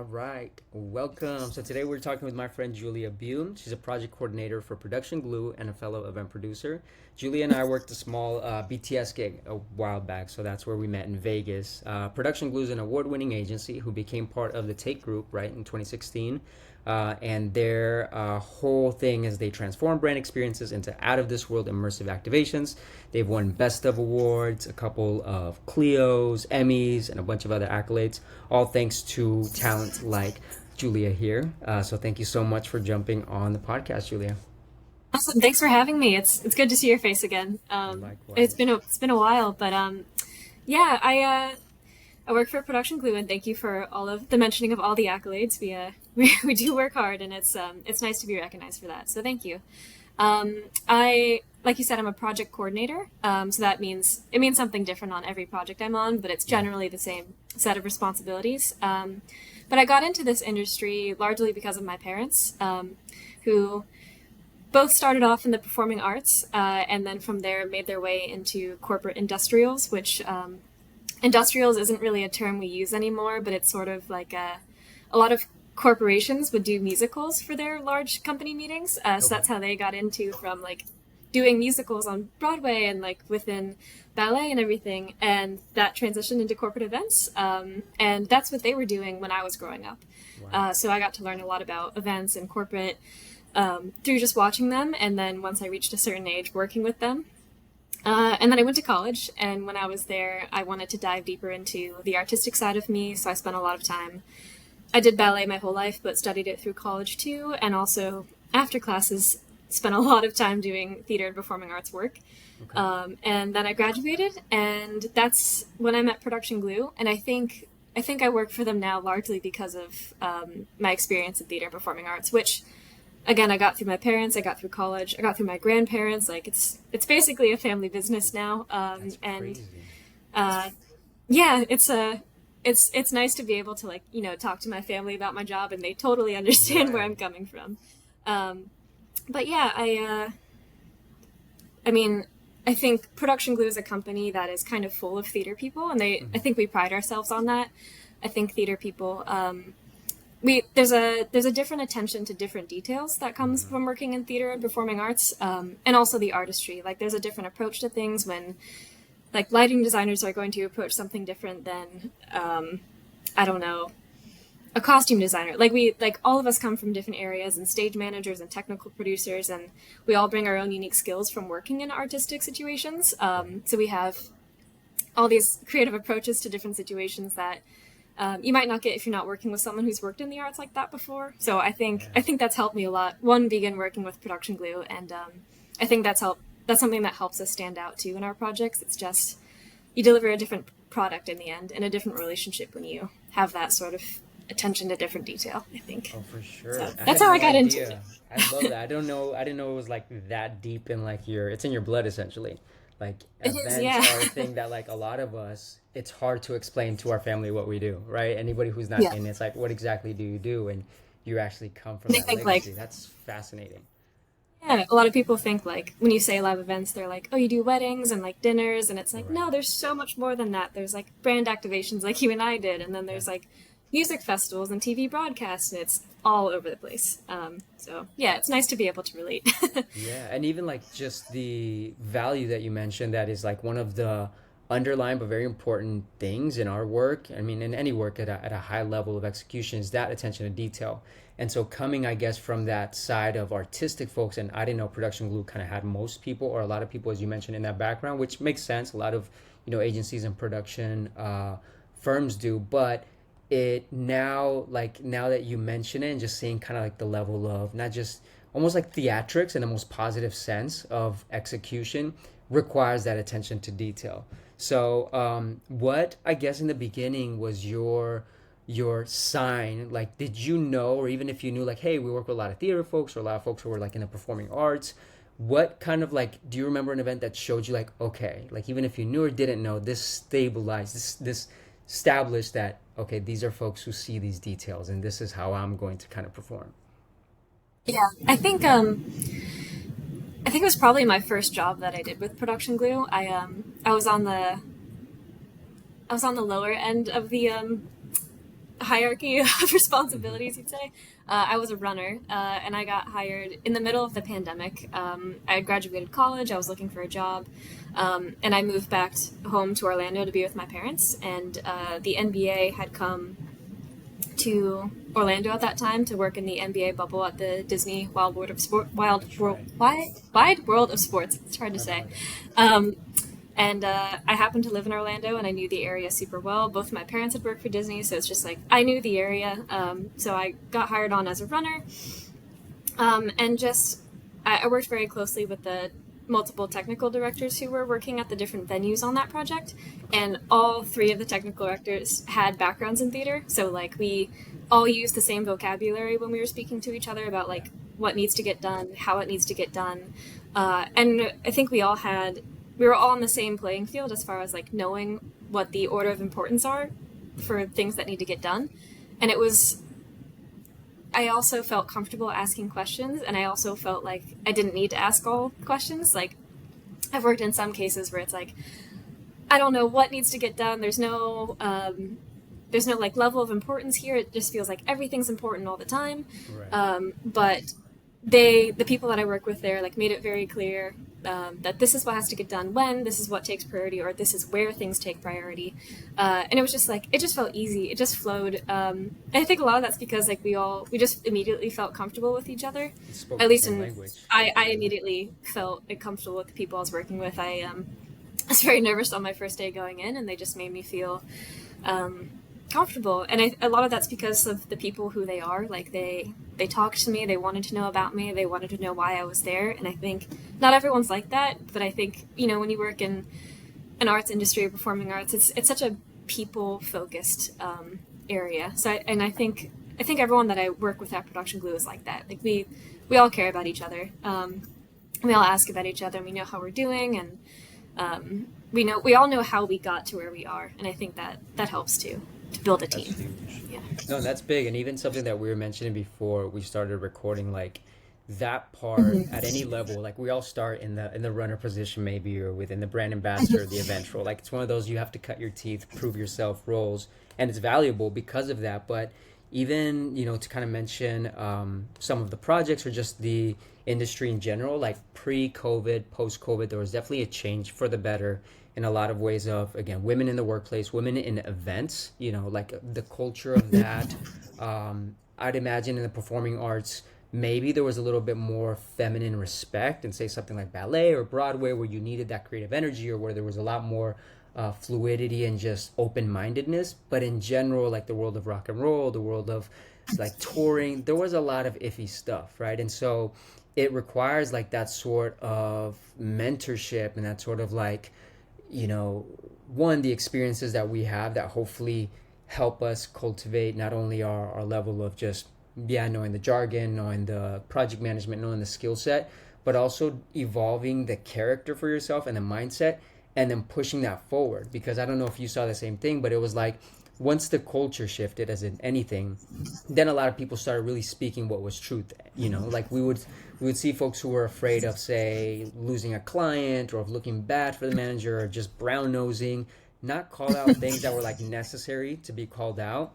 All right, welcome. So today we're talking with my friend Julia Bume. She's a project coordinator for Production Glue and a fellow event producer. Julia and I worked a small BTS gig a while back, so that's where we met in Vegas. Production Glue is an award-winning agency who became part of the Take Group, right, in 2016. And their whole thing is they transform brand experiences into out-of-this-world immersive activations. They've won Best of Awards, a couple of Clios, Emmys, and a bunch of other accolades, all thanks to talent like Julia here. So thank you so much for jumping on the podcast, Julia. Awesome. Thanks for having me. It's good to see your face again. Likewise. It's been a while, but yeah, I work for Production Glue, and thank you for all of the mentioning of all the accolades. We do work hard, and it's nice to be recognized for that. So thank you. I like you said, I'm a project coordinator. So that means it means something different on every project I'm on, but it's Yeah. generally the same set of responsibilities. But I got into this industry largely because of my parents, who both started off in the performing arts, and then from there made their way into corporate industrials, which industrials isn't really a term we use anymore, but it's sort of like a lot of corporations would do musicals for their large company meetings. So Okay. that's how they got into from like doing musicals on Broadway and like within ballet and everything. And that transitioned into corporate events. And that's what they were doing when I was growing up. Wow. So I got to learn a lot about events and corporate through just watching them. And then once I reached a certain age, working with them. And then I went to college, and when I was there, I wanted to dive deeper into the artistic side of me, so I spent a lot of time. I did ballet my whole life, but studied it through college too, and also after classes, spent a lot of time doing theater and performing arts work. Okay. And then I graduated, and that's when I met Production Glue, and I think I work for them now largely because of my experience in theater and performing arts, which again I got through my parents, I got through college, I got through my grandparents. Like it's basically a family business now, That's and crazy. uh, yeah, it's nice to be able to like talk to my family about my job, and they totally understand where I'm Right. coming from. Um, but yeah, I mean, I think Production Glue is a company that is kind of full of theater people, and I Hmm. think we pride ourselves on that. I think theater people, we there's a different attention to different details that comes Hmm. from working in theater and performing arts, and also the artistry. Like there's a different approach to things when like lighting designers are going to approach something different than I don't know, a costume designer. Like all of us come from different areas, and stage managers and technical producers, and we all bring our own unique skills from working in artistic situations. Right. So we have all these creative approaches to different situations that you might not get if you're not working with someone who's worked in the arts like that before. So I think Yeah. I think that's helped me a lot. One, begin working with Production Glue, and I think that's something that helps us stand out too in our projects. It's just you deliver a different product in the end, and a different relationship when you have that sort of attention to different detail, I think. Oh, for So sure. I that's had how I no got into it. idea. I love that. I don't know. I didn't know it was like that deep in like it's in your blood essentially. Like It is, events yeah. are a thing that like a lot of us, it's hard to explain to our family what we do, right? Anybody who's not Yeah. in it's like, what exactly do you do? And you actually come from And they that think like, legacy. That's fascinating. yeah, a lot of people think like when you say live events, they're like, oh, you do weddings and like dinners, and it's like, no, Right. there's so much more than that. There's like brand activations like you and I did, and then Yeah. there's like music festivals and TV broadcasts, and it's all over the place. So yeah, it's nice to be able to relate. Yeah, and even like just the value that you mentioned, that is like one of the underlying but very important things in our work. I mean, in any work at a high level of execution is that attention to detail. And so coming, I guess, from that side of artistic folks, and I didn't know Production Glue kind of had most people or a lot of people, as you mentioned, in that background, which makes sense. A lot of, agencies and production firms do, but it now like now that you mention it and just seeing kind of like the level of not just almost like theatrics in the most positive sense of execution requires that attention to detail. So what I guess in the beginning was your sign, like did you know, or even if you knew, like, hey, we work with a lot of theater folks or a lot of folks who were like in the performing arts, what kind of like do you remember an event that showed you like, okay, like even if you knew or didn't know, this stabilized, this established that, okay, these are folks who see these details and this is how I'm going to kind of perform. Yeah, I think it was probably my first job that I did with Production Glue. I was on the lower end of hierarchy of responsibilities, you'd say. I was a runner, and I got hired in the middle of the pandemic. I had graduated college, I was looking for a job, and I moved back home to Orlando to be with my parents. And the NBA had come to Orlando at that time to work in the NBA bubble at the Disney Wild World of Sport, That's right. Wide World of Sports. It's hard to I've say. heard it. Um, and I happened to live in Orlando, and I knew the area super well. Both my parents had worked for Disney, so it's just like I knew the area. So I got hired on as a runner, and just I worked very closely with the multiple technical directors who were working at the different venues on that project. And all three of the technical directors had backgrounds in theater. So, like, we all used the same vocabulary when we were speaking to each other about, like, what needs to get done, how it needs to get done. And I think we were all on the same playing field as far as, like, knowing what the order of importance are for things that need to get done. And I also felt comfortable asking questions, and I also felt like I didn't need to ask all questions. Like, I've worked in some cases where it's like, I don't know what needs to get done. There's no like level of importance here. It just feels like everything's important all the time. Right. But the people that I work with there, like, made it very clear that this is what has to get done when, this is what takes priority, or this is where things take priority. And it was just like, it just felt easy. It just flowed. And I think a lot of that's because, like, we just immediately felt comfortable with each other. You spoke At the least same language. I immediately felt comfortable with the people I was working with. I was very nervous on my first day going in, and they just made me feel comfortable. And a lot of that's because of the people who they are. Like, they talked to me, they wanted to know about me, they wanted to know why I was there. And I think not everyone's like that, but I think, when you work in an arts industry or performing arts, it's such a people focused area. So I think everyone that I work with at Production Glue is like that. Like, we all care about each other. We all ask about each other, and we know how we're doing, and we all know how we got to where we are. And I think that helps too, to build a That's team. huge. Yeah. No, that's big. And even something that we were mentioning before we started recording, like that part at any level, like we all start in the runner position maybe, or within the brand ambassador, the event role. Like, it's one of those you have to cut your teeth, prove yourself roles, and it's valuable because of that. But even, to kind of mention some of the projects or just the industry in general, like pre-COVID, post-COVID, there was definitely a change for the better in a lot of ways of, again, women in the workplace, women in events, like the culture of that. I'd imagine in the performing arts, maybe there was a little bit more feminine respect, and say something like ballet or Broadway, where you needed that creative energy, or where there was a lot more fluidity and just open-mindedness. But in general, like the world of rock and roll, the world of like touring, there was a lot of iffy stuff, right? And so it requires like that sort of mentorship and that sort of like, one, the experiences that we have that hopefully help us cultivate not only our level of just, yeah, knowing the jargon, knowing the project management, knowing the skill set, but also evolving the character for yourself and the mindset, and then pushing that forward. Because I don't know if you saw the same thing, but it was like once the culture shifted, as in anything, then a lot of people started really speaking what was truth. Like we would see folks who were afraid of, say, losing a client, or of looking bad for the manager, or just brown nosing, not call out things that were like necessary to be called out.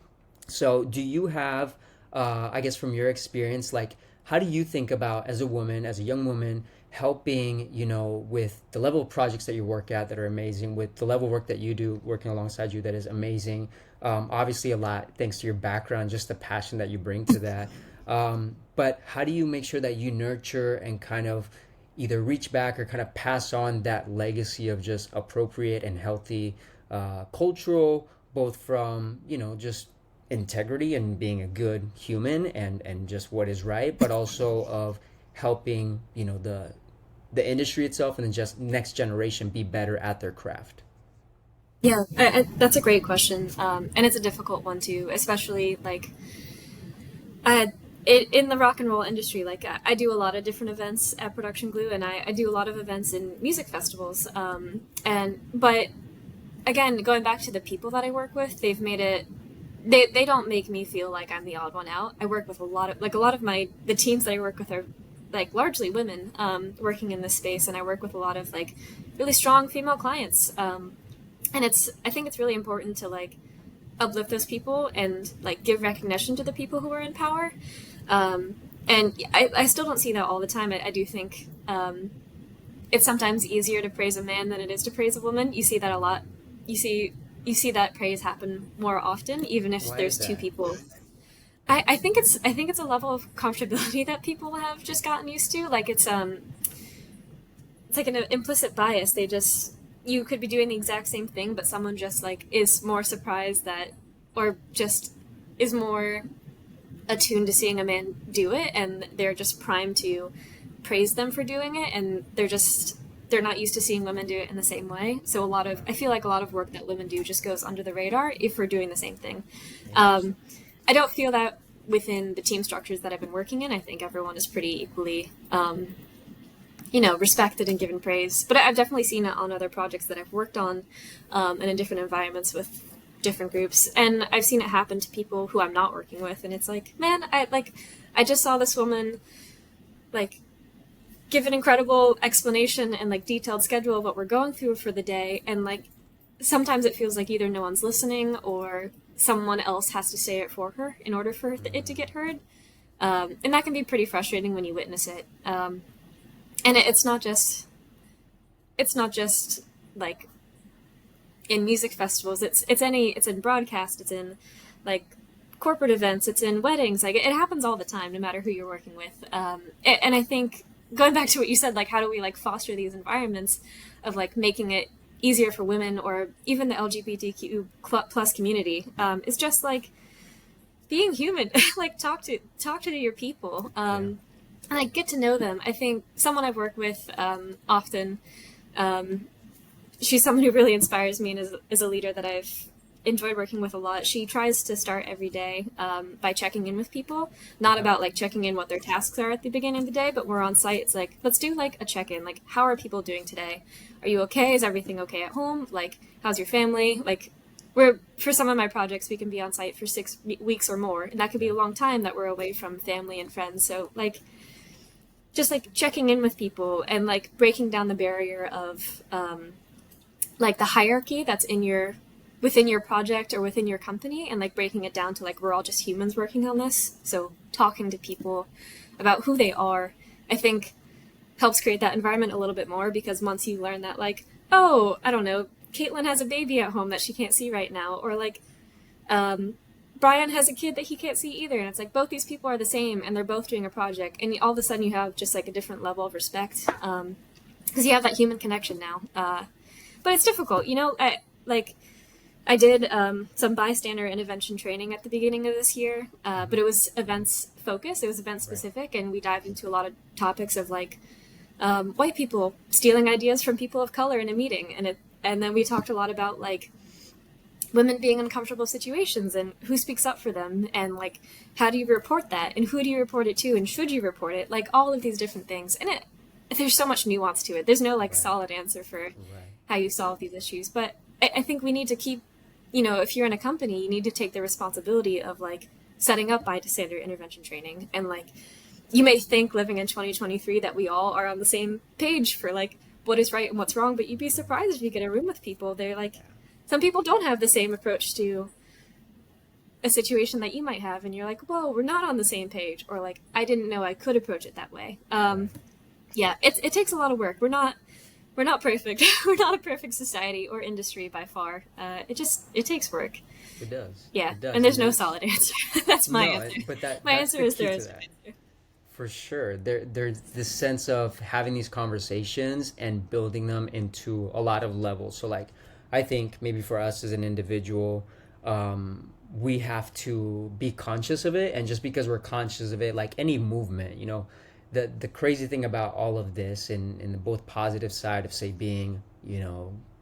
So do you have, I guess from your experience, like, how do you think about, as a woman, as a young woman, helping, with the level of projects that you work at that are amazing, with the level of work that you do working alongside you that is amazing? Obviously, a lot thanks to your background, just the passion that you bring to that. But how do you make sure that you nurture and kind of either reach back or kind of pass on that legacy of just appropriate and healthy cultural, both from, just integrity and being a good human and just what is right, but also of helping, the industry itself and then just next generation be better at their craft? Yeah, that's a great question, and it's a difficult one too, especially like I, in the rock and roll industry. Like, I do a lot of different events at Production Glue, and I do a lot of events in music festivals. But again, going back to the people that I work with, they've made it. They don't make me feel like I'm the odd one out. I work with a lot of the teams that I work with are like largely women working in this space, and I work with a lot of really strong female clients. And I think it's really important to uplift those people and like give recognition to the people who are in power. Um, and I still don't see that all the time. I do think it's sometimes easier to praise a man than it is to praise a woman. You see that a lot. You see you see that praise happen more often, even if Why is there's two that? people. I think it's a level of comfortability that people have just gotten used to. Like it's like an implicit bias. They just you could be doing the exact same thing, but someone just like is more surprised that, or just is more attuned to seeing a man do it, and they're just primed to praise them for doing it, and they're not used to seeing women do it in the same way. So I feel like a lot of work that women do just goes under the radar if we're doing the same thing. Um, Interesting. I don't feel that within the team structures that I've been working in. I think everyone is pretty equally, respected and given praise. But I've definitely seen it on other projects that I've worked on, and in different environments with different groups. And I've seen it happen to people who I'm not working with, and it's like, man, I just saw this woman like give an incredible explanation and like detailed schedule of what we're going through for the day, and like sometimes it feels like either no one's listening or someone else has to say it for her in order for it to get heard. And that can be pretty frustrating when you witness it. And it's not just like in music festivals. It's in broadcast. It's in like corporate events. It's in weddings. Like it happens all the time, no matter who you're working with. And I think going back to what you said, like how do we like foster these environments of like making it easier for women or even the LGBTQ plus community, is just like being human. Like talk to your people, Yeah. and like get to know them. I think someone I've worked with often, um, she's someone who really inspires me and is a leader that I've enjoyed working with a lot. She tries to start every day by checking in with people, not Okay. about like checking in what their tasks are at the beginning of the day, but we're on site. It's like, let's do like a check in. Like, how are people doing today? Are you okay? Is everything okay at home? Like, how's your family? Like, for some of my projects, we can be on site for 6 weeks or more, and that could be Yeah. a long time that we're away from family and friends. So, like, just like checking in with people and like breaking down the barrier of like the hierarchy that's in your within your project or within your company, and like breaking it down to like we're all just humans working on this. So talking to people about who they are, I think helps create that environment a little bit more, because once you learn that, like, oh, I don't know, Caitlin has a baby at home that she can't see right now, or like um, Brian has a kid that he can't see either, and it's like both these people are the same and they're both doing a project, and all of a sudden you have just like a different level of respect, because you have that human connection now. But it's difficult, like I did some bystander intervention training at the beginning of this year, Hmm. but it was events focused. It was event Right. specific, and we dived into a lot of topics of like white people stealing ideas from people of color in a meeting, and then we talked a lot about like women being in uncomfortable situations and who speaks up for them, and like how do you report that, and who do you report it to, and should you report it, like all of these different things. And there's so much nuance to it. There's no like Right. solid answer for Right. how you solve these issues, but I think we need to keep, if you're in a company, you need to take the responsibility of like setting up bystander intervention training. And like you may think living in 2023 that we all are on the same page for like what is right and what's wrong, but you'd be surprised if you get a room with people. They're like, Yeah. some people don't have the same approach to a situation that you might have, and you're like, whoa, we're not on the same page, or like I didn't know I could approach it that way. Right. Yeah, it takes a lot of work. We're not perfect. We're not a perfect society or industry by far. It takes work. It does. Yeah, It and does. there's And no there's solid answer. That's my no, answer. but My that's answer the is key there to is that. no answer. For sure. There's this sense of having these conversations and building them into a lot of levels. So like I think maybe for us as an individual, we have to be conscious of it, and just because we're conscious of it, like any movement, the crazy thing about all of this, in the both positive side of say being,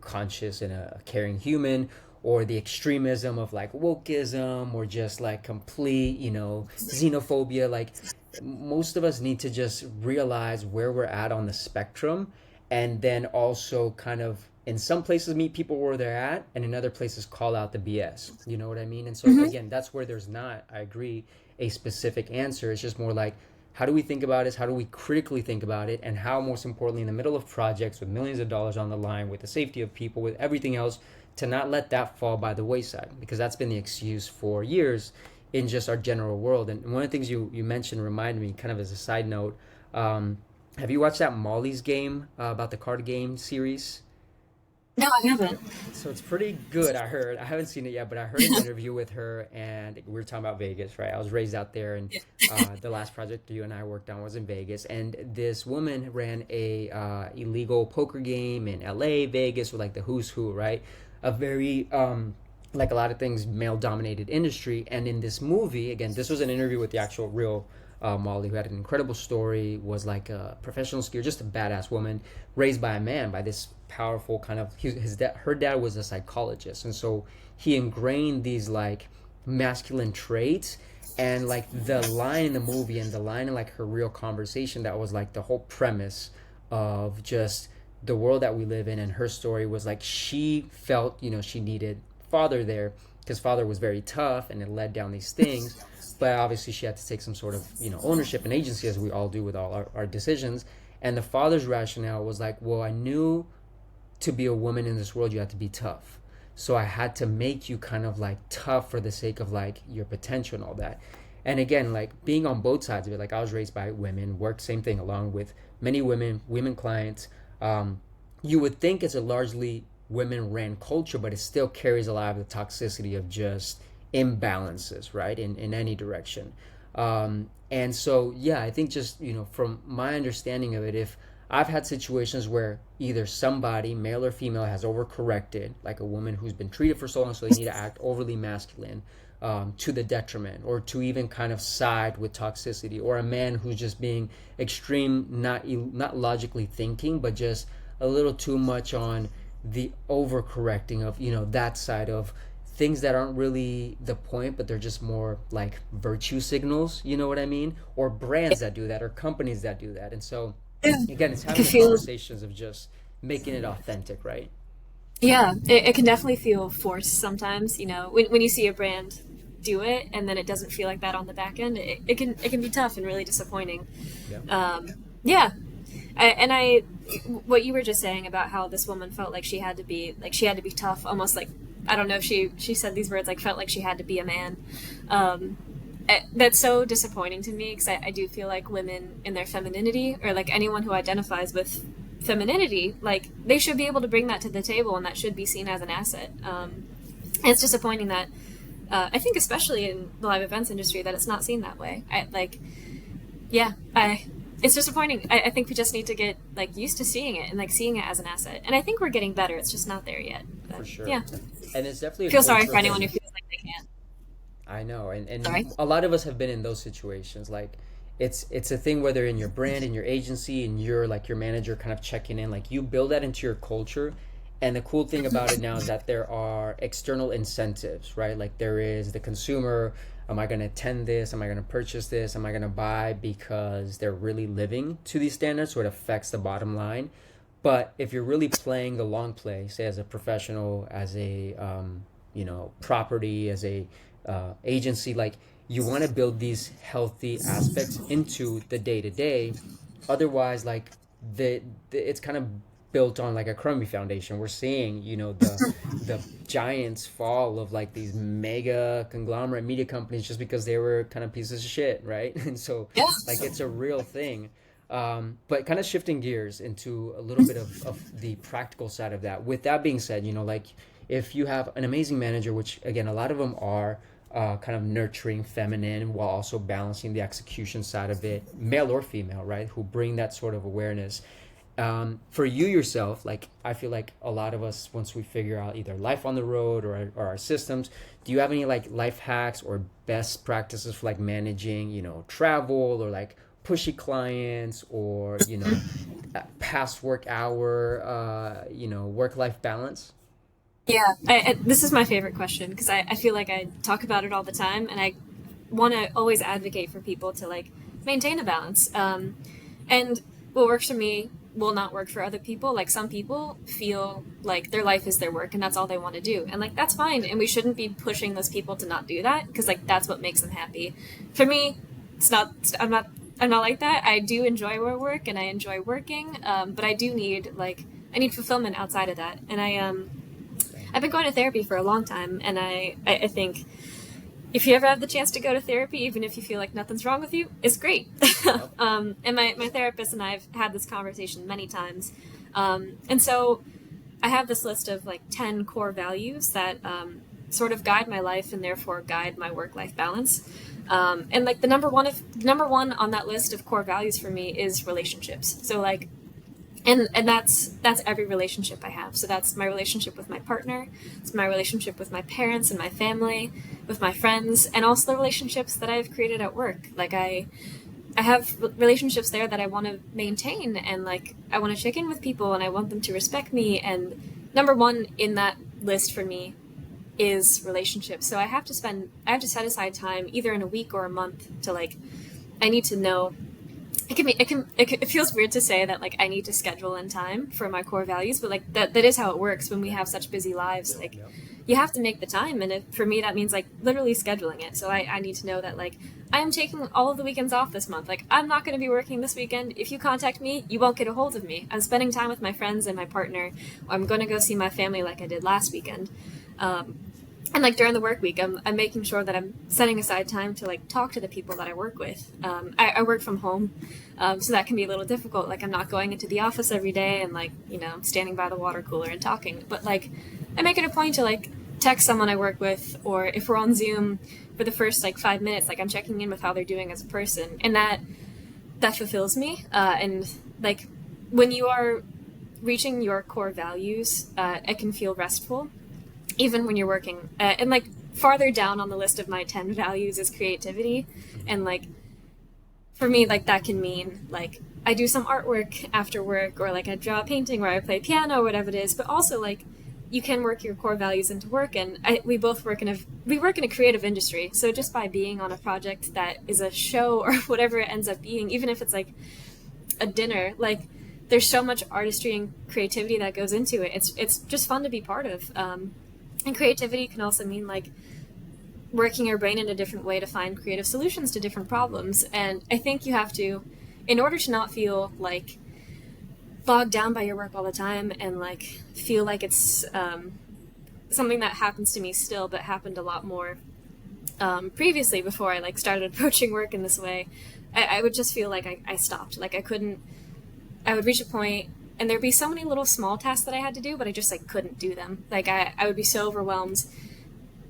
conscious and a caring human, or the extremism of like wokeism or just like complete, xenophobia, like most of us need to just realize where we're at on the spectrum, and then also kind of in some places meet people where they're at, and in other places call out the BS. You know what I mean? And so Hmm. again, that's where there's not, I agree, a specific answer. It's just more like how do we think about this? How do we critically think about it? And how, most importantly, in the middle of projects with millions of dollars on the line, with the safety of people, with everything else, to not let that fall by the wayside, because that's been the excuse for years in just our general world. And one of the things you mentioned reminded me, kind of as a side note, um, have you watched that Molly's Game, about the card game series? No, I haven't. So it's pretty good. I heard. I haven't seen it yet, but I heard an interview with her, and we were talking about Vegas, right? I was raised out there, and the last project you and I worked on was in Vegas. And this woman ran a illegal poker game in L.A., Vegas, with like the who's who, right? A very like a lot of things, male-dominated industry. And in this movie, again, this was an interview with the actual real Molly, who had an incredible story, was like a professional skier, just a badass woman, raised by a man, by this powerful kind of his dad. Her dad was a psychologist, and so he ingrained these like masculine traits. And like the line in the movie and the line in like her real conversation, that was like the whole premise of just the world that we live in. And her story was like, she felt, she needed father there, because father was very tough and it led down these things. But obviously she had to take some sort of ownership and agency, as we all do with all our decisions. And the father's rationale was like, well, I knew to be a woman in this world you had to be tough, so I had to make you kind of like tough for the sake of like your potential and all that. And again, like being on both sides of it, like I was raised by women, worked same thing along with many women clients. You would think it's a largely women ran culture, but it still carries a lot of the toxicity of just imbalances, right, in any direction. And so, yeah, I think just, from my understanding of it, if I've had situations where either somebody, male or female, has overcorrected, like a woman who's been treated for so long, so they need to act overly masculine, to the detriment, or to even kind of side with toxicity, or a man who's just being extreme, not logically thinking, but just a little too much on the overcorrecting of that side of things that aren't really the point, but they're just more like virtue signals, you know what I mean? Or brands that do that, or companies that do that. And so again, it's It having can the feel, conversations of just making it authentic, right? yeah, it can definitely feel forced sometimes. When you see a brand do it and then it doesn't feel like that on the back end, it can be tough and really disappointing. Yeah. Yeah, what you were just saying about how this woman felt like she had to be tough, almost like, I don't know if she said these words, like felt like she had to be a man. That's so disappointing to me, because I do feel like women in their femininity, or like anyone who identifies with femininity, like they should be able to bring that to the table, and that should be seen as an asset. And it's disappointing that I think, especially in the live events industry, that it's not seen that way. Yeah, it's disappointing. I think we just need to get like used to seeing it, and like seeing it as an asset. And I think we're getting better. It's just not there yet. For But sure. yeah, And it's definitely a feel sorry for cultural anyone thing. who feels like they can't. I know, Sorry. and a lot of us have been in those situations. Like, it's a thing, whether in your brand, in your agency, and you're like your manager kind of checking in, like you build that into your culture. And the cool thing about it now is that there are external incentives, right? Like there is the consumer. Am I going to attend this? Am I going to purchase this? Am I going to buy because they're really living to these standards? So it affects the bottom line. But if you're really playing the long play, say as a professional, as a property, as a agency, like you want to build these healthy aspects into the day to day. Otherwise, like it's kind of built on like a crummy foundation. We're seeing, the giants fall of like these mega conglomerate media companies just because they were kind of pieces of shit, right? And so, Yeah. like, it's a real thing. But kind of shifting gears into a little bit of the practical side of that. With that being said, like if you have an amazing manager, which again, a lot of them are kind of nurturing, feminine, while also balancing the execution side of it, male or female, right? Who bring that sort of awareness. For you yourself, like I feel like a lot of us, once we figure out either life on the road or our systems, do you have any like life hacks or best practices for like managing, travel, or like pushy clients, or past work hour, work life balance? Yeah, this is my favorite question, because I feel like I talk about it all the time, and I want to always advocate for people to like maintain a balance. And what works for me will not work for other people. Like some people feel like their life is their work and that's all they want to do. And like that's fine. And we shouldn't be pushing those people to not do that, because like that's what makes them happy. For me, it's not, I'm not I'm not like that. I do enjoy my work and I enjoy working, but I do need I need fulfillment outside of that. And I've been going to therapy for a long time, and I think if you ever have the chance to go to therapy, even if you feel like nothing's wrong with you, it's great. And my therapist and I have had this conversation many times. And so I have this list of 10 core values that sort of guide my life and therefore guide my work-life balance. And the number one on that list of core values for me is relationships. So and that's every relationship I have. So that's my relationship with my partner, it's my relationship with my parents and my family, with my friends, and also the relationships that I've created at work. I have relationships there that I want to maintain, and I want to check in with people and I want them to respect me. And number one in that list for me is relationships. So I have to set aside time either in a week or a month to I need to know. It feels weird to say that I need to schedule in time for my core values, but that is how it works when we have such busy lives. You have to make the time, and for me that means literally scheduling it. So I need to know that I am taking all of the weekends off this month. I'm not going to be working this weekend. If you contact me, you won't get a hold of me. I'm spending time with my friends and my partner. I'm going to go see my family like I did last weekend. And during the work week, I'm making sure that I'm setting aside time to talk to the people that I work with. I work from home, so that can be a little difficult. I'm not going into the office every day and I'm standing by the water cooler and talking. But I make it a point to text someone I work with, or if we're on Zoom for the first 5 minutes, I'm checking in with how they're doing as a person, and that fulfills me. And when you are reaching your core values, it can feel restful. Even when you're working, and farther down on the list of my 10 values is creativity. And for me, that can mean I do some artwork after work, or I draw a painting, or I play piano, or whatever it is. But also you can work your core values into work. And we both work in a creative industry. So just by being on a project that is a show or whatever it ends up being, even if it's a dinner, there's so much artistry and creativity that goes into it. It's just fun to be part of. And creativity can also mean working your brain in a different way to find creative solutions to different problems. And I think you have to, in order to not feel bogged down by your work all the time and feel it's something that happens to me still, but happened a lot more previously before I started approaching work in this way. I would just feel I stopped. I would reach a point, and there'd be so many little small tasks that I had to do, but I just couldn't do them. I would be so overwhelmed.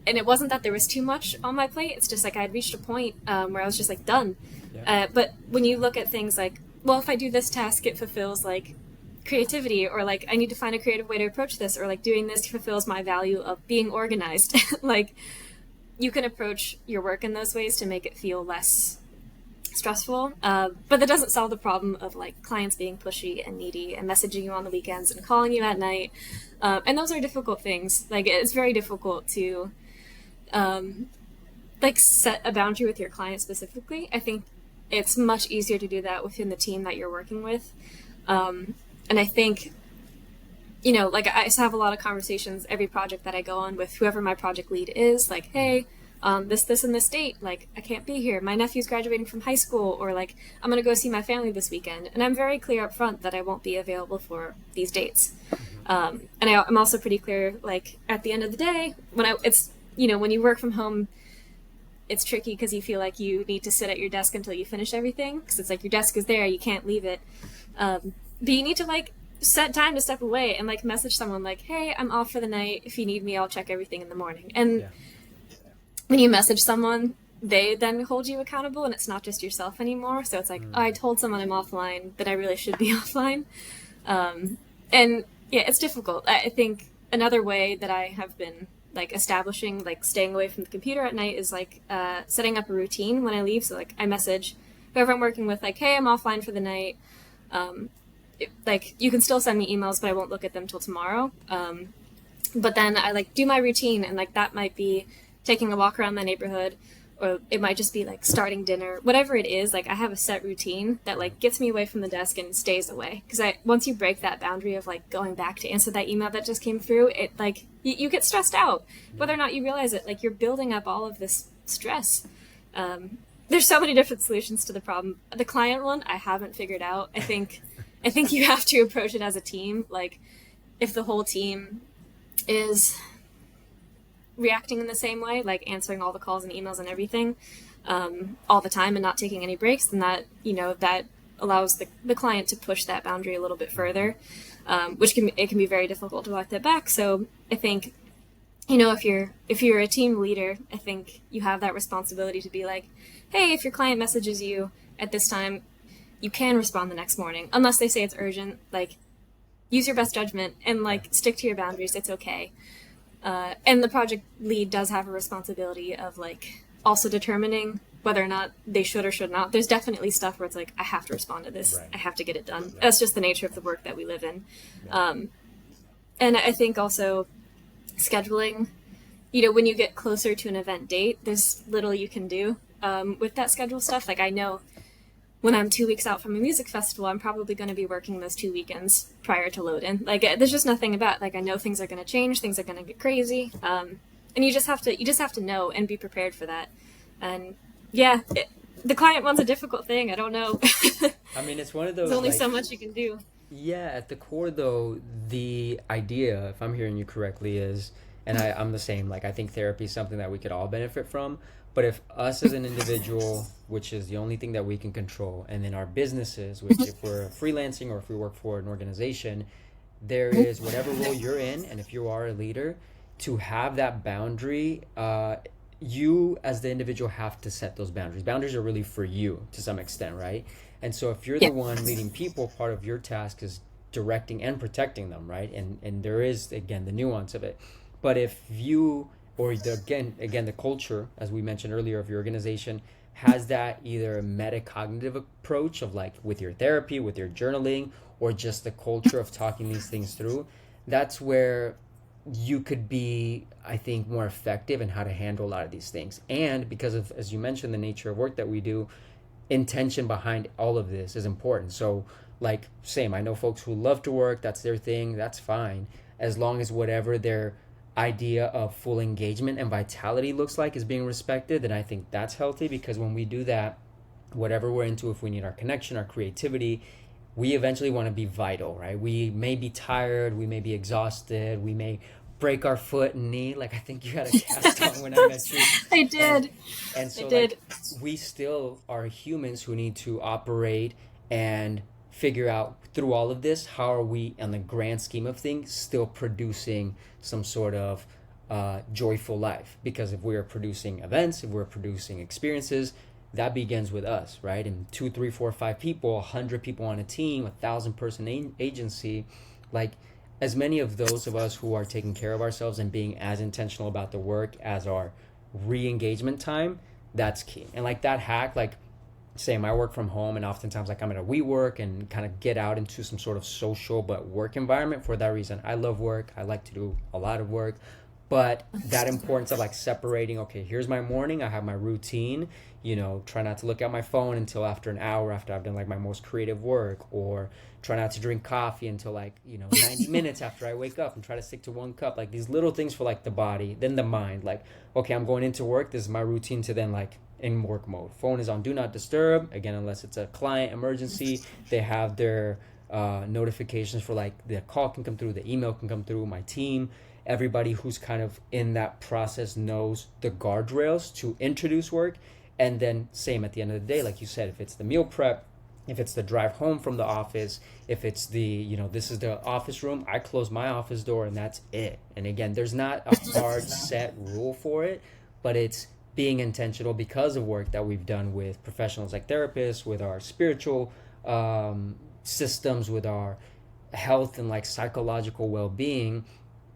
And it wasn't that there was too much on my plate. It's just I'd reached a point where I was just done. Yeah. But when you look at things well, if I do this task, it fulfills creativity, or I need to find a creative way to approach this, or doing this fulfills my value of being organized. You can approach your work in those ways to make it feel less stressful, but that doesn't solve the problem of clients being pushy and needy and messaging you on the weekends and calling you at night, and those are difficult things. It's very difficult to set a boundary with your client specifically. I think it's much easier to do that within the team that you're working with, and I think I have a lot of conversations every project that I go on with whoever my project lead is, hey, this and this date, I can't be here. My nephew's graduating from high school, or I'm going to go see my family this weekend. And I'm very clear up front that I won't be available for these dates. And I'm also pretty clear, at the end of the day, when you work from home, it's tricky because you feel you need to sit at your desk until you finish everything. Because it's your desk is there, you can't leave it. But you need to set time to step away and message someone hey, I'm off for the night. If you need me, I'll check everything in the morning. And yeah. When you message someone, they then hold you accountable, and it's not just yourself anymore. So it's oh, I told someone I'm offline, but I really should be offline. And yeah, it's difficult. I think another way that I have been establishing, staying away from the computer at night is setting up a routine when I leave. So I message whoever I'm working with, hey, I'm offline for the night. You can still send me emails, but I won't look at them till tomorrow. But then I do my routine, and that might be taking a walk around my neighborhood, or it might just be starting dinner, whatever it is. I have a set routine that gets me away from the desk and stays away. Because once you break that boundary of going back to answer that email that just came through, it you get stressed out, whether or not you realize it. You're building up all of this stress. there's so many different solutions to the problem. The client one, I haven't figured out. I think you have to approach it as a team. Like, if the whole team is reacting in the same way, like answering all the calls and emails and everything all the time and not taking any breaks, then that, that allows the client to push that boundary a little bit further, which can be very difficult to walk that back. So I think, if you're a team leader, I think you have that responsibility to be like, hey, if your client messages you at this time, you can respond the next morning, unless they say it's urgent. Like, use your best judgment and like stick to your boundaries. It's okay. And the project lead does have a responsibility of like also determining whether or not they should or should not. There's definitely stuff where it's like, I have to respond to this. Right. I have to get it done. Right. That's just the nature of the work that we live in. Right. And I think also scheduling, when you get closer to an event date, there's little you can do with that schedule stuff. Like, I know when I'm 2 weeks out from a music festival, I'm probably going to be working those 2 weekends prior to load-in. Like, there's just nothing about, like, I know things are going to change, things are going to get crazy, and you just have to know and be prepared for that. And yeah, the client one's a difficult thing. I don't know. I mean, it's one of those. There's only so much you can do. Yeah, at the core though, the idea, if I'm hearing you correctly, is, and I'm the same. Like, I think therapy is something that we could all benefit from. But if us as an individual, which is the only thing that we can control, and then our businesses, which if we're freelancing or if we work for an organization, there is whatever role you're in, and if you are a leader, to have that boundary, you as the individual have to set those boundaries. Boundaries are really for you to some extent, right? And so if you're the one leading people, part of your task is directing and protecting them, right? And there is, again, the nuance of it. But if you, or again, the culture, as we mentioned earlier, of your organization has that either metacognitive approach of like with your therapy, with your journaling, or just the culture of talking these things through, that's where you could be, I think, more effective in how to handle a lot of these things. And because of, as you mentioned, the nature of work that we do, intention behind all of this is important. So like, same, I know folks who love to work, that's their thing, that's fine, as long as whatever their idea of full engagement and vitality looks like is being respected, then I think that's healthy. Because when we do that, whatever we're into, if we need our connection, our creativity, we eventually want to be vital, right? We may be tired, we may be exhausted, we may break our foot and knee. Like, I think you had a cast on when I met you. I did. And so I did. Like, we still are humans who need to operate and figure out through all of this, how are we, in the grand scheme of things, still producing some sort of joyful life? Because if we're producing events, if we're producing experiences, that begins with us, right? And 2, 3, 4, 5 people, 100 people on a team, 1,000-person agency, like, as many of those of us who are taking care of ourselves and being as intentional about the work as our re-engagement time, that's key. And like that hack, like, same, I work from home, and oftentimes like I'm at a WeWork and kind of get out into some sort of social but work environment. For that reason, I love work. I like to do a lot of work. But that importance of like separating, okay, here's my morning, I have my routine, try not to look at my phone until after an hour after I've done like my most creative work, or try not to drink coffee until like, 90 minutes after I wake up, and try to stick to 1 cup. Like these little things for like the body, then the mind, like, okay, I'm going into work, this is my routine to then like in work mode. Phone is on do not disturb, again, unless it's a client emergency. They have their notifications for like the call can come through, the email can come through, my team. Everybody who's kind of in that process knows the guardrails to introduce work. And then same at the end of the day, like you said, if it's the meal prep, if it's the drive home from the office, if it's the, this is the office room, I close my office door and that's it. And again, there's not a hard set rule for it, but it's being intentional because of work that we've done with professionals like therapists, with our spiritual systems, with our health and like psychological well-being.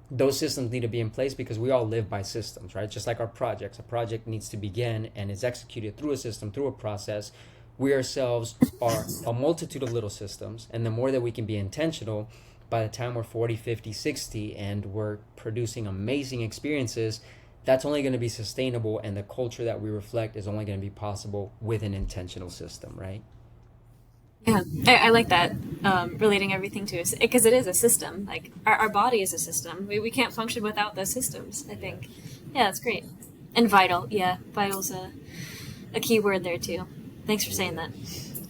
Those systems need to be in place because we all live by systems, right? Just like our projects. A project needs to begin and is executed through a system, through a process. We ourselves are a multitude of little systems. And the more that we can be intentional, by the time we're 40, 50, 60, and we're producing amazing experiences, that's only going to be sustainable. And the culture that we reflect is only going to be possible with an intentional system, right? Yeah, I like that, relating everything to it, because it is a system. Like, our body is a system. We can't function without those systems, I think. Yeah, that's great. And vital, yeah. Vital's a a key word there too. Thanks for saying that.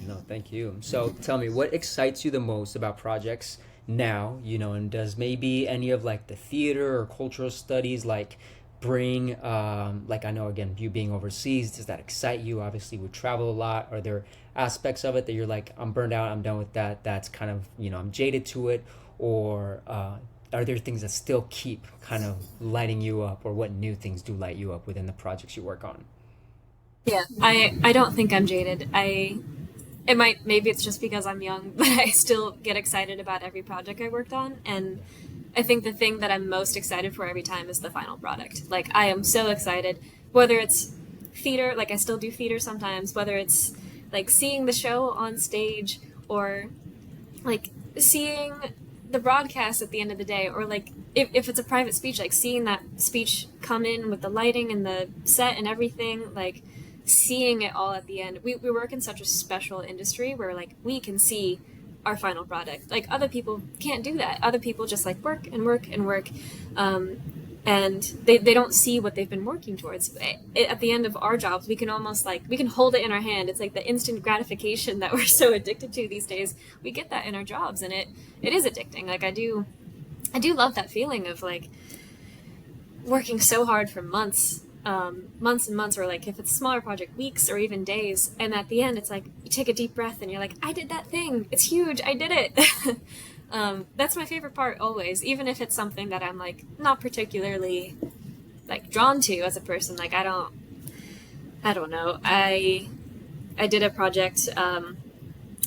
No, thank you. So tell me, what excites you the most about projects now, and does maybe any of like the theater or cultural studies like bring, like I know again, you being overseas, does that excite you? Obviously, we travel a lot. Are there aspects of it that you're like, I'm burned out, I'm done with that, that's kind of, I'm jaded to it? Or are there things that still keep kind of lighting you up, or what new things do light you up within the projects you work on? Yeah, I don't think I'm jaded. Maybe it's just because I'm young, but I still get excited about every project I worked on. And I think the thing that I'm most excited for every time is the final product. Like, I am so excited, whether it's theater, like I still do theater sometimes, whether it's like seeing the show on stage, or like seeing the broadcast at the end of the day, or like if it's a private speech, like seeing that speech come in with the lighting and the set and everything, like seeing it all at the end. We work in such a special industry where like we can see our final product. Like other people can't do that. Other people just like work and work and work. And they don't see what they've been working towards. At the end of our jobs, we can almost like, we can hold it in our hand. It's like the instant gratification that we're so addicted to these days. We get that in our jobs, and it is addicting. Like I do love that feeling of like working so hard for months, months and months, or like if it's a smaller project, weeks or even days. And at the end, it's like you take a deep breath and you're like, I did that thing. It's huge. I did it. That's my favorite part always, even if it's something that I'm like not particularly like drawn to as a person. Like I don't know. I did a project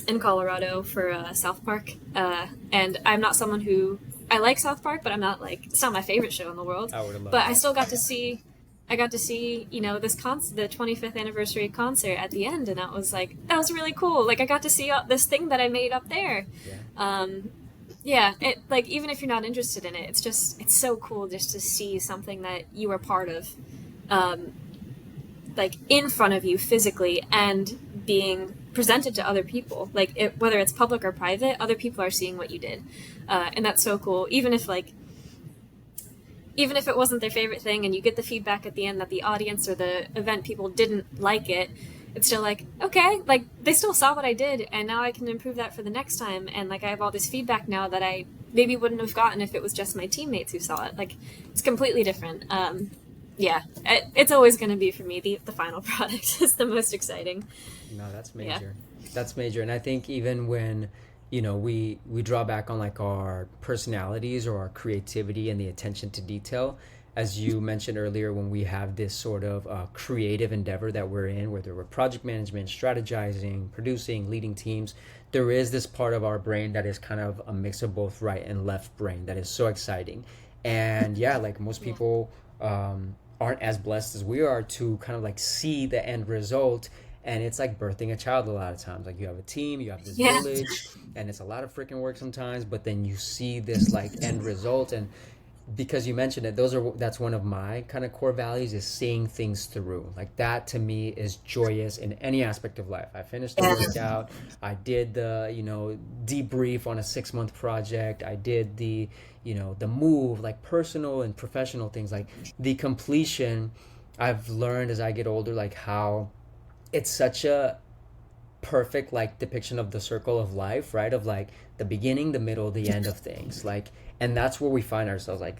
in Colorado for South Park, and I'm not someone who, I like South Park, but I'm not like, it's not my favorite show in the world. I would have loved But I that. still got to see. I got to see, this the 25th anniversary concert at the end, and that was really cool. Like I got to see this thing that I made up there. Yeah. Yeah, it like even if you're not interested in it, it's so cool just to see something that you were part of, like in front of you physically and being presented to other people. Like whether it's public or private, other people are seeing what you did, and that's so cool. Even if it wasn't their favorite thing, and you get the feedback at the end that the audience or the event people didn't like it, it's still like, okay, like they still saw what I did, and now I can improve that for the next time. And like I have all this feedback now that I maybe wouldn't have gotten if it was just my teammates who saw it. Like it's completely different. Yeah, it's always going to be for me the final product is the most exciting. No, that's Yeah. major. That's major. And I think even when, we draw back on like our personalities or our creativity and the attention to detail, as you mentioned earlier, when we have this sort of creative endeavor that we're in, whether we're project management, strategizing, producing, leading teams, there is this part of our brain that is kind of a mix of both right and left brain that is so exciting. And yeah, like most Yeah. people aren't as blessed as we are to kind of like see the end result. And it's like birthing a child a lot of times. Like you have a team, you have this Yeah. village, and it's a lot of freaking work sometimes, but then you see this like end result. And because you mentioned it, that's one of my kind of core values, is seeing things through. Like that to me is joyous in any aspect of life. I finished the Yeah. workout, I did the debrief on a 6 month project, I did the move, like personal and professional things, like the completion. I've learned as I get older like how it's such a perfect like depiction of the circle of life, right? Of like the beginning, the middle, the end of things. Like, and that's where we find ourselves. Like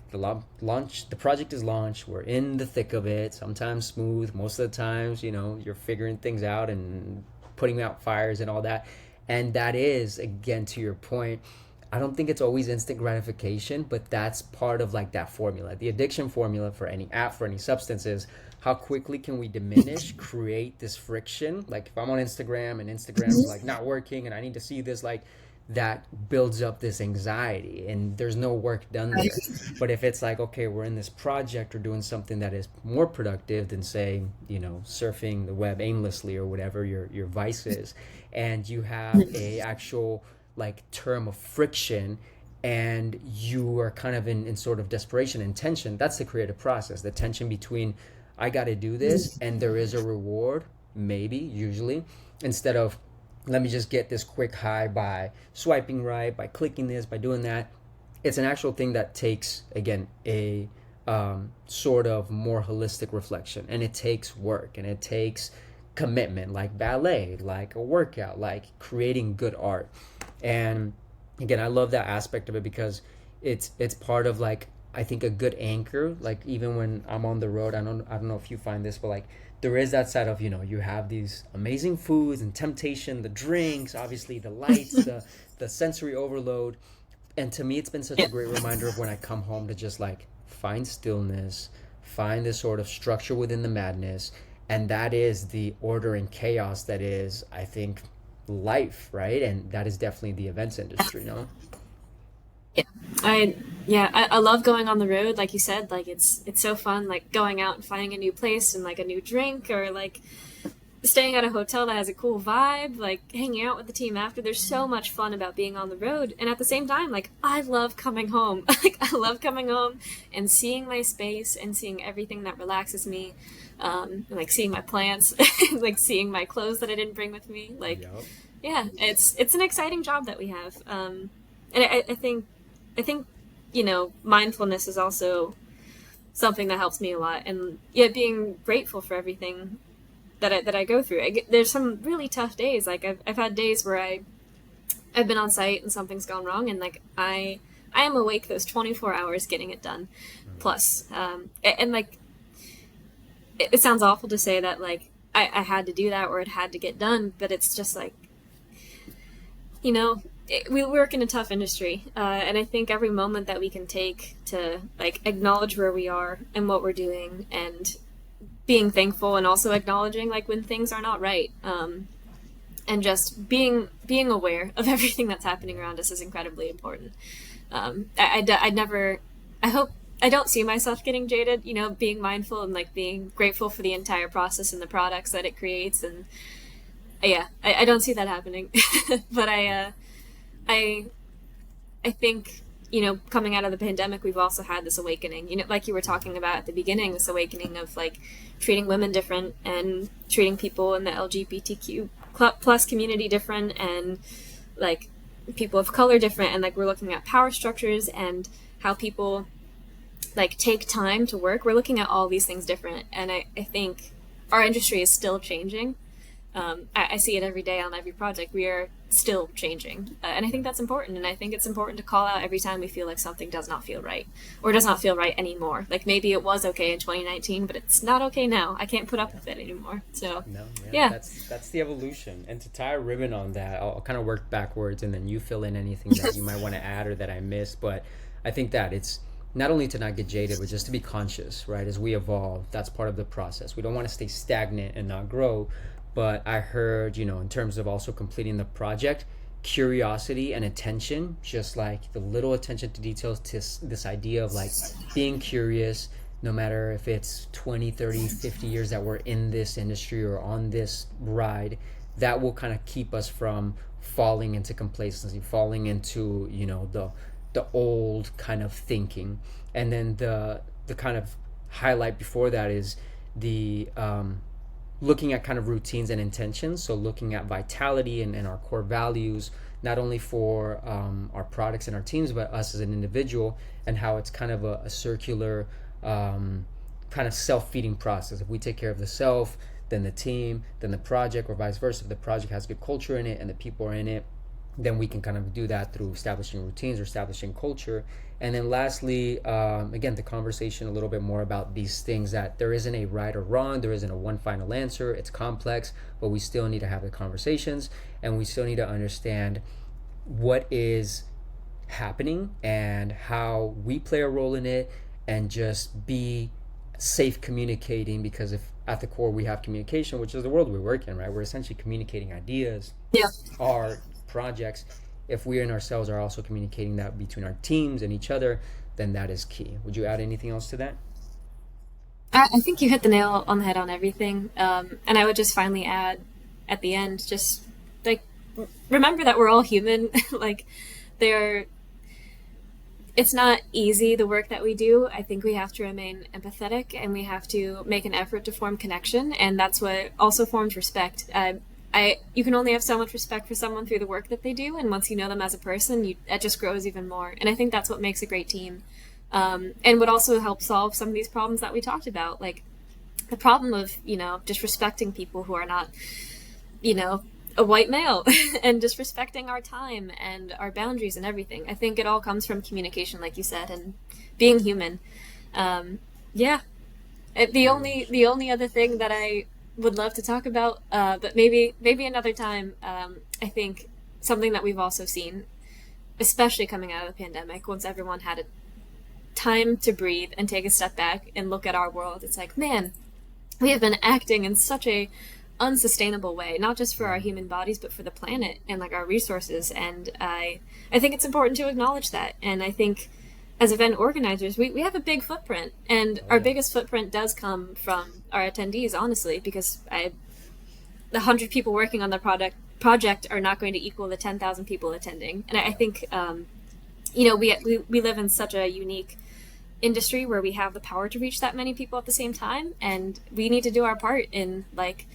launch, the project is launched. We're in the thick of it. Sometimes smooth. Most of the times, you're figuring things out and putting out fires and all that. And that is, again, to your point, I don't think it's always instant gratification, but that's part of like that formula. The addiction formula for any app, for any substances, how quickly can we diminish, create this friction? Like if I'm on Instagram and Instagram's like not working and I need to see this, like that builds up this anxiety and there's no work done Right. there. But if it's like, okay, we're in this project or doing something that is more productive than say, surfing the web aimlessly or whatever your vice is, and you have a actual like term of friction, and you are kind of in sort of desperation and tension, that's the creative process. The tension between I got to do this and there is a reward, maybe, usually, instead of let me just get this quick high by swiping right, by clicking this, by doing that. It's an actual thing that takes, again, a sort of more holistic reflection, and it takes work, and it takes commitment, like ballet, like a workout, like creating good art. And again, I love that aspect of it because it's part of like, I think, a good anchor. Like even when I'm on the road, I don't know if you find this, but like there is that side of, you have these amazing foods and temptation, the drinks, obviously the lights, the sensory overload. And to me, it's been such Yeah. a great reminder of when I come home to just like find stillness, find this sort of structure within the madness. And that is the order and chaos that is, I think, life, right? And that is definitely the events industry, no? Yeah. I I love going on the road, like you said, like it's so fun, like going out and finding a new place and like a new drink, or like staying at a hotel that has a cool vibe, like hanging out with the team after. There's so much fun about being on the road. And at the same time, like I love coming home. Like I love coming home and seeing my space and seeing everything that relaxes me. And like seeing my plants, like seeing my clothes that I didn't bring with me. Like, Yep. yeah, it's an exciting job that we have. And I think, mindfulness is also something that helps me a lot. And yeah, being grateful for everything that I go through. There's some really tough days. Like I've had days where I've been on site and something's gone wrong, and like I am awake those 24 hours getting it done. Plus, and like it sounds awful to say that like I had to do that or it had to get done, but it's just like, we work in a tough industry, and I think every moment that we can take to like acknowledge where we are and what we're doing, and being thankful, and also acknowledging like when things are not right, and just being aware of everything that's happening around us is incredibly important. I never, I hope I don't see myself getting jaded, being mindful and like being grateful for the entire process and the products that it creates. And yeah, I don't see that happening. But I I think, coming out of the pandemic, we've also had this awakening, like you were talking about at the beginning, this awakening of like treating women different and treating people in the LGBTQ plus community different, and like people of color different. And like we're looking at power structures and how people like take time to work. We're looking at all these things different. And I think our industry is still changing. I see it every day on every project. We are still changing. And I think that's important. And I think it's important to call out every time we feel like something does not feel right or does not feel right anymore. Like maybe it was okay in 2019, but it's not okay now. I can't put up with it anymore. So, No, yeah, yeah. that's the evolution. And to tie a ribbon on that, I'll kind of work backwards, and then you fill in anything that you might want to add or that I missed. But I think that it's not only to not get jaded, but just to be conscious, right? As we evolve, that's part of the process. We don't want to stay stagnant and not grow. But I heard, in terms of also completing the project, curiosity and attention, just like the little attention to details, to this idea of like being curious, no matter if it's 20, 30, 50 years that we're in this industry or on this ride, that will kind of keep us from falling into complacency, falling into, the old kind of thinking. And then the kind of highlight before that is the looking at kind of routines and intentions. So looking at vitality and our core values, not only for our products and our teams, but us as an individual, and how it's kind of a circular kind of self-feeding process. If we take care of the self, then the team, then the project, or vice versa. If the project has good culture in it and the people are in it, then we can kind of do that through establishing routines or establishing culture. And then lastly, again, the conversation a little bit more about these things, that there isn't a right or wrong, there isn't a one final answer. It's complex, but we still need to have the conversations, and we still need to understand what is happening and how we play a role in it, and just be safe communicating. Because if at the core we have communication, which is the world we work in, right? We're essentially communicating ideas, Yeah. our projects. If we and ourselves are also communicating that between our teams and each other, then that is key. Would you add anything else to that? I think you hit the nail on the head on everything. And I would just finally add at the end, just like, remember that we're all human. Like, there, it's not easy, the work that we do. I think we have to remain empathetic, and we have to make an effort to form connection. And that's what also forms respect. You can only have so much respect for someone through the work that they do, and once you know them as a person, it just grows even more. And I think that's what makes a great team, and what also helps solve some of these problems that we talked about. Like the problem of, disrespecting people who are not, you know, a white male and disrespecting our time and our boundaries and everything. I think it all comes from communication, like you said, and being human. Yeah. The only other thing that I would love to talk about, but maybe another time. I think something that we've also seen, especially coming out of the pandemic, once everyone had a time to breathe and take a step back and look at our world, it's like, man, we have been acting in such a unsustainable way, not just for our human bodies, but for the planet and like our resources. And I think it's important to acknowledge that. And I think as event organizers, we have a big footprint, and Oh our yeah. biggest footprint does come from our attendees, honestly, because the 100 people working on the project are not going to equal the 10,000 people attending. And I Yeah. think, we live in such a unique industry where we have the power to reach that many people at the same time, and we need to do our part in like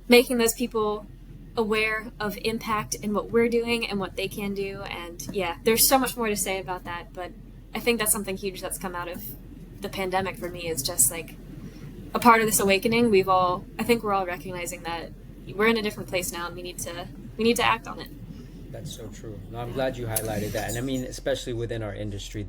making those people aware of impact in what we're doing and what they can do. And yeah, there's so much more to say about that, but I think that's something huge that's come out of the pandemic for me, is just like a part of this awakening. I think we're all recognizing that we're in a different place now, and we need to act on it. That's so true. No, I'm Yeah. glad you highlighted that. And I mean, especially within our industry,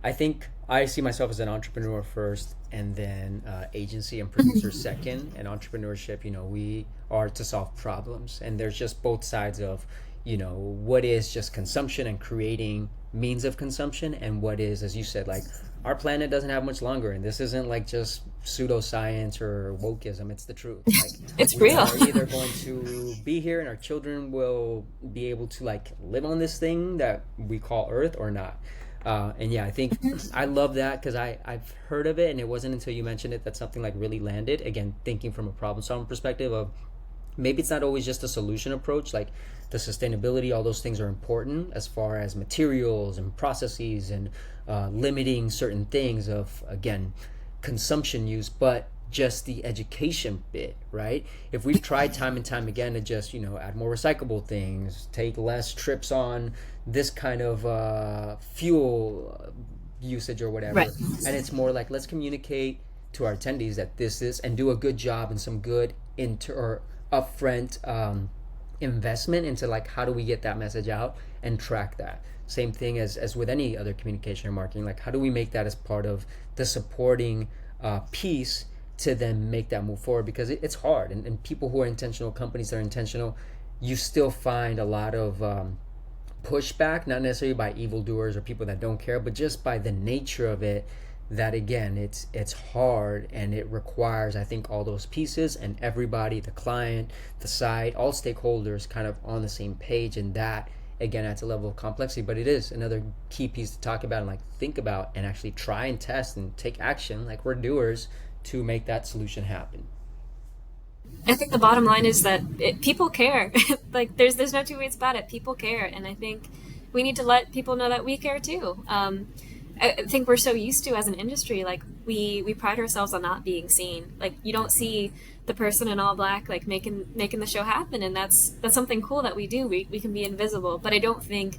I think I see myself as an entrepreneur first, and then agency and producer second. And entrepreneurship, we are to solve problems. And there's just both sides of, what is just consumption and creating means of consumption, and what is, as you said, like our planet doesn't have much longer. And this isn't like just pseudoscience or wokeism. It's the truth. Like It's we real. are either going to be here and our children will be able to like live on this thing that we call Earth or not. And yeah, I think I love that because I've heard of it, and it wasn't until you mentioned it that something like really landed. Again, thinking from a problem solving perspective of maybe it's not always just a solution approach, like the sustainability, all those things are important as far as materials and processes and limiting certain things of, again, consumption use, but just the education bit, right? If we've tried time and time again to just, add more recyclable things, take less trips on this kind of fuel usage or whatever, Right. and it's more like let's communicate to our attendees that this is, and do a good job and some good or upfront investment into like how do we get that message out and track that. Same thing as with any other communication or marketing, like how do we make that as part of the supporting piece to then make that move forward, because it's hard, and people who are intentional, companies that are intentional, you still find a lot of pushback, not necessarily by evildoers or people that don't care, but just by the nature of it, that again it's hard, and it requires, I think, all those pieces and everybody, the client, the site, all stakeholders kind of on the same page. And that again adds a level of complexity, but it is another key piece to talk about and like think about and actually try and test and take action like we're doers to make that solution happen. I think the bottom line is that people care. Like there's no two ways about it. People care, and I think we need to let people know that we care too. I think we're so used to, as an industry, like we pride ourselves on not being seen. Like you don't see the person in all black like making the show happen, and that's something cool that we do. We can be invisible, but I don't think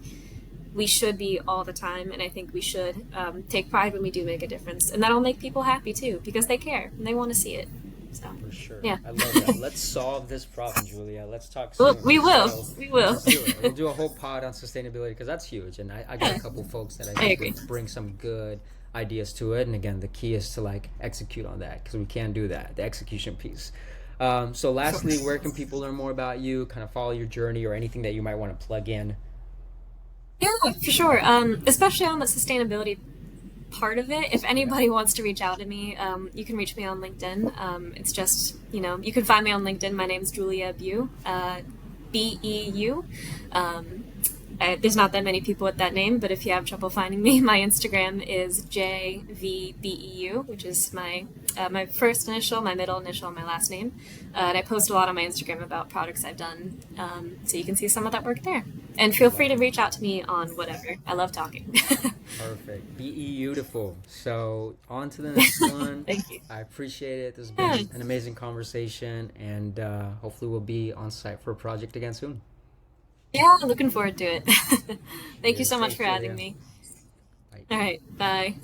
we should be all the time. And I think we should take pride when we do make a difference, and that'll make people happy too because they care and they want to see it. So For sure. yeah. I love that. Let's solve this problem, Julia. Let's talk Well, soon. we will. So We will. let's do it. We'll do a whole pod on sustainability because that's huge. And I got a couple folks that I I think agree. would bring some good ideas to it. And again, the key is to like execute on that, because we can't do that, the execution piece. So lastly, where can people learn more about you, kind of follow your journey, or anything that you might want to plug in? Yeah, for sure. Especially on the sustainability part of it. If Yeah. anybody wants to reach out to me, you can reach me on LinkedIn. It's just, you can find me on LinkedIn. My name's Julia Beu, Beu. Um, there's not that many people with that name, but if you have trouble finding me, my Instagram is JVBEU, which is my first initial, my middle initial, and my last name. And I post a lot on my Instagram about products I've done, so you can see some of that work there. And feel free to reach out to me on whatever. I love talking. Perfect. Be beautiful. So on to the next one. Thank you. I appreciate it. This has Yeah. been an amazing conversation, and hopefully we'll be on site for a project again soon. Yeah, looking forward to it. Thank you Cheers. so much Thanks, for having Julia. me. Bye. All right, bye.